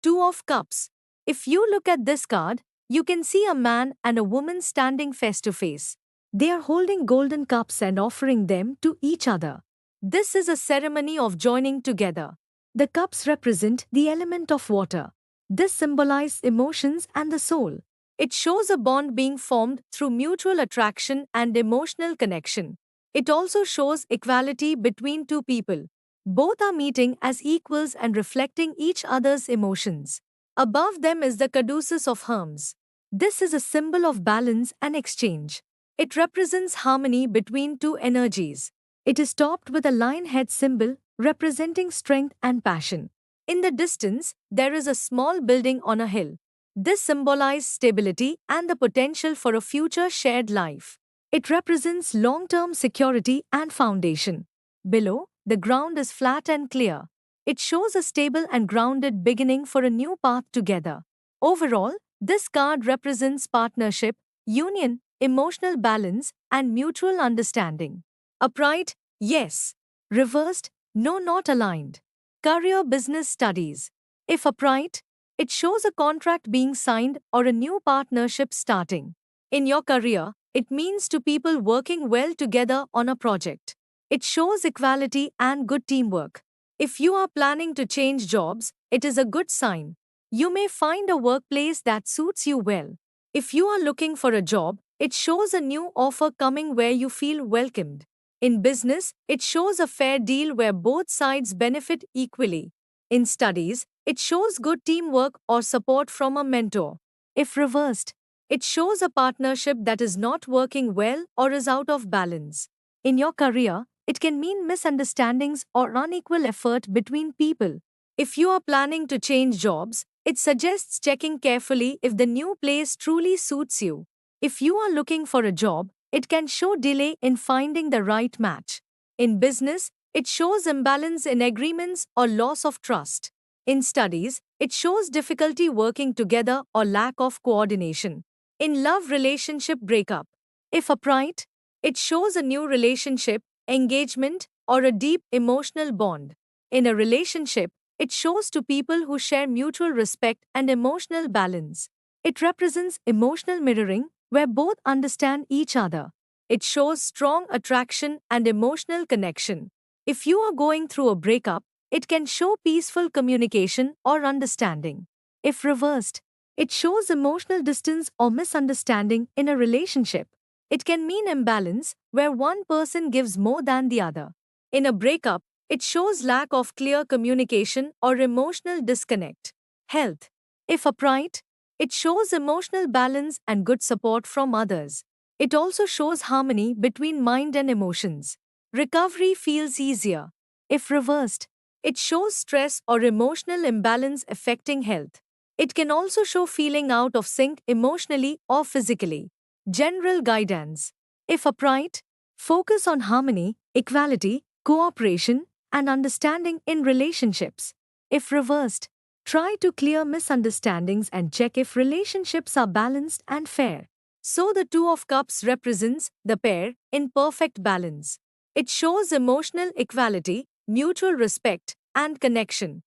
Two of Cups. If you look at this card, you can see a man and a woman standing face to face. They are holding golden cups and offering them to each other. This is a ceremony of joining together. The cups represent the element of water. This symbolizes emotions and the soul. It shows a bond being formed through mutual attraction and emotional connection. It also shows equality between two people. Both are meeting as equals and reflecting each other's emotions. Above them is the caduceus of Hermes. This is a symbol of balance and exchange. It represents harmony between two energies. It is topped with a lion head symbol representing strength and passion. In the distance, there is a small building on a hill. This symbolizes stability and the potential for a future shared life. It represents long term security and foundation. Below, the ground is flat and clear. It shows a stable and grounded beginning for a new path together. Overall, this card represents partnership, union, emotional balance, and mutual understanding. Upright, yes. Reversed, no, not aligned. Career business studies. If upright, it shows a contract being signed or a new partnership starting. In your career, it means two people working well together on a project. It shows equality and good teamwork. If you are planning to change jobs, it is a good sign. You may find a workplace that suits you well. If you are looking for a job, it shows a new offer coming where you feel welcomed. In business, it shows a fair deal where both sides benefit equally. In studies, it shows good teamwork or support from a mentor. If reversed, it shows a partnership that is not working well or is out of balance. In your career, it can mean misunderstandings or unequal effort between people. If you are planning to change jobs, it suggests checking carefully if the new place truly suits you. If you are looking for a job, it can show delay in finding the right match. In business, it shows imbalance in agreements or loss of trust. In studies, it shows difficulty working together or lack of coordination. In love relationship breakup, if upright, it shows a new relationship, engagement, or a deep emotional bond. In a relationship, it shows two people who share mutual respect and emotional balance. It represents emotional mirroring, where both understand each other. It shows strong attraction and emotional connection. If you are going through a breakup, it can show peaceful communication or understanding. If reversed, it shows emotional distance or misunderstanding in a relationship. It can mean imbalance, where one person gives more than the other. In a breakup, it shows lack of clear communication or emotional disconnect. Health. If upright, it shows emotional balance and good support from others. It also shows harmony between mind and emotions. Recovery feels easier. If reversed, it shows stress or emotional imbalance affecting health. It can also show feeling out of sync emotionally or physically. General guidance. If upright, focus on harmony, equality, cooperation, and understanding in relationships. If reversed, try to clear misunderstandings and check if relationships are balanced and fair. So the Two of Cups represents the pair in perfect balance. It shows emotional equality, mutual respect, and connection.